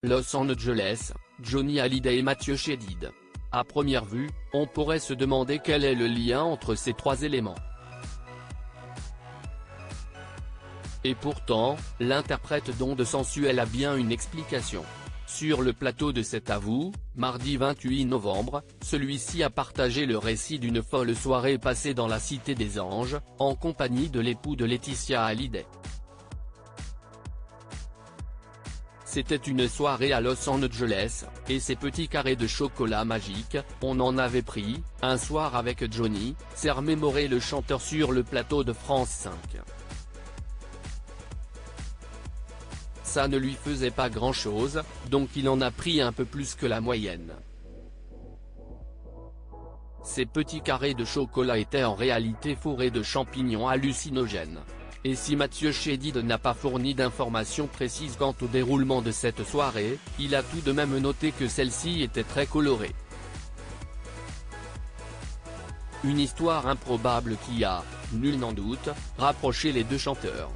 Los Angeles, Johnny Hallyday et Mathieu Chédid. À première vue, on pourrait se demander quel est le lien entre ces trois éléments. Et pourtant, l'interprète d'Ondes Sensuelles a bien une explication. Sur le plateau de cet À vous, mardi 28 novembre, celui-ci a partagé le récit d'une folle soirée passée dans la Cité des Anges, en compagnie de l'époux de Laetitia Hallyday. C'était une soirée à Los Angeles, et ces petits carrés de chocolat magique, on en avait pris, un soir avec Johnny, s'est remémoré le chanteur sur le plateau de France 5. Ça ne lui faisait pas grand-chose, donc il en a pris un peu plus que la moyenne. Ces petits carrés de chocolat étaient en réalité fourrés de champignons hallucinogènes. Et si Mathieu Chédid n'a pas fourni d'informations précises quant au déroulement de cette soirée, il a tout de même noté que celle-ci était très colorée. Une histoire improbable qui a, nul n'en doute, rapproché les deux chanteurs.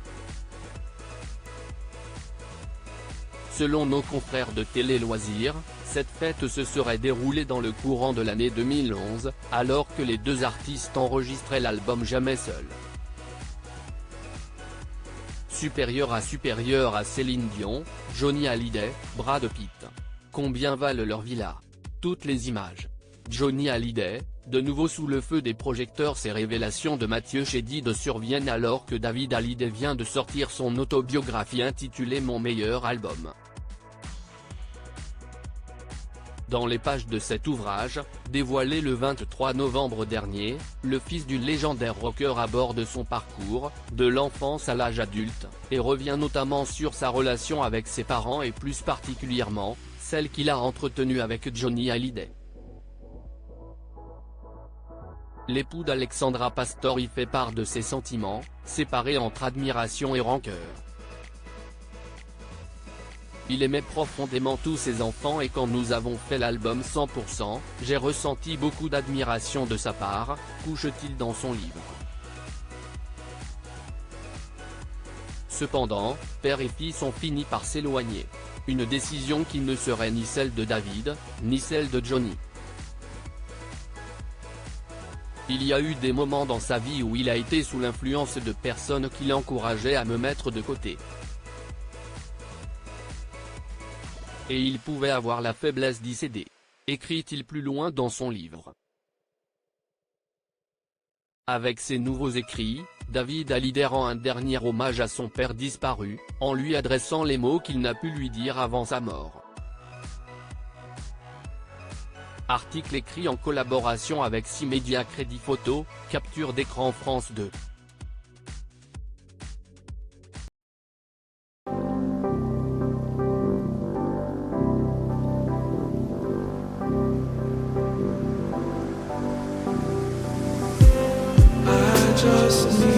Selon nos confrères de Télé Loisirs, cette fête se serait déroulée dans le courant de l'année 2011, alors que les deux artistes enregistraient l'album Jamais Seul. Supérieur à Céline Dion, Johnny Hallyday, Brad Pitt. Combien valent leurs villas? Toutes les images. Johnny Hallyday, de nouveau sous le feu des projecteurs. Ces révélations de Mathieu Chédid surviennent alors que David Hallyday vient de sortir son autobiographie intitulée Mon meilleur album. Dans les pages de cet ouvrage, dévoilé le 23 novembre dernier, le fils du légendaire rocker aborde son parcours, de l'enfance à l'âge adulte, et revient notamment sur sa relation avec ses parents et plus particulièrement, celle qu'il a entretenue avec Johnny Hallyday. L'époux d'Alexandra Pastor y fait part de ses sentiments, séparés entre admiration et rancœur. Il aimait profondément tous ses enfants et quand nous avons fait l'album 100%, j'ai ressenti beaucoup d'admiration de sa part, couche-t-il dans son livre. Cependant, père et fils ont fini par s'éloigner. Une décision qui ne serait ni celle de David, ni celle de Johnny. Il y a eu des moments dans sa vie où il a été sous l'influence de personnes qui l'encourageaient à me mettre de côté. Et il pouvait avoir la faiblesse d'y céder. Écrit-il plus loin dans son livre. Avec ses nouveaux écrits, David Hallyday rend un dernier hommage à son père disparu, en lui adressant les mots qu'il n'a pu lui dire avant sa mort. Article écrit en collaboration avec 6 médias. Crédit photo, capture d'écran France 2. Just need